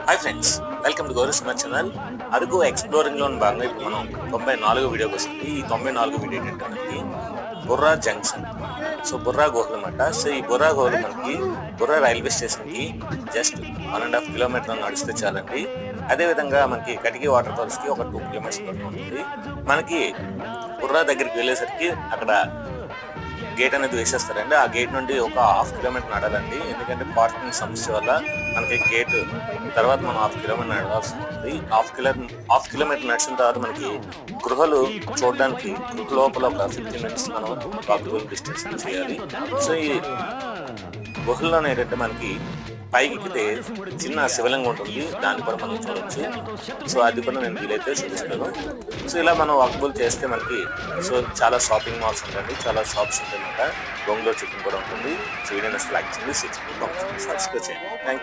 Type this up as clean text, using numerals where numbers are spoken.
Hi friends, welcome to Gaurav smart channel. Araku exploring లో భాగంగా ఇప్పుడు మనం 94వ వీడియోకి వస్తుంది. ఈ 94వ వీడియో ఏంటంటే మనకి బుర్రా జంక్షన్. సో బుర్రా గుహలు అనమాట. సో ఈ బుర్రా గుహలు మనకి బుర్రా రైల్వే స్టేషన్ కి జస్ట్ 1.5 కిలోమీటర్ నడిస్తే చాలండి. అదేవిధంగా మనకి కటికి వాటర్ ఫాల్స్ కి ఒక 2 కిలోమీటర్స్ దూరం ఉంటుంది. మనకి బుర్రా దగ్గరికి వెళ్ళేసరికి అక్కడ గేట్ అనేది వేసేస్తారండి. ఆ గేట్ నుండి ఒక 1/2 కిలోమీటర్ నడాలండి. ఎందుకంటే పార్కింగ్ సమస్య వల్ల మనకి గేట్ తర్వాత మనం 1/2 కిలోమీటర్ నడవాల్సి ఉంటుంది. 1/2 కిలోమీటర్ నడిచిన తర్వాత మనకి గృహలు చూడడానికి గృహ లోపల ఒక 15 మినిట్స్ మనం వాకబుల్ డిస్టెన్స్ చేయాలి. సో ఈ గుహల్లో ఏంటంటే మనకి పైకి ఎక్కితే చిన్న శివలింగం ఉంటుంది, దాన్ని కూడా మనం చూడవచ్చు. సో అది కూడా నేను వీలైతే చూపిస్తాను. సో ఇలా మనం వాకబుల్ చేస్తే మనకి సో చాలా షాపింగ్ మాల్స్ ఉంటాయండి, చాలా షాప్స్ ఉంటాయి అనమాట. గోంగూర చికెన్ కూడా ఉంటుంది. సో వీడియో లైక్ చేయండి, సబ్స్క్రైబ్ చేయండి. Thank you.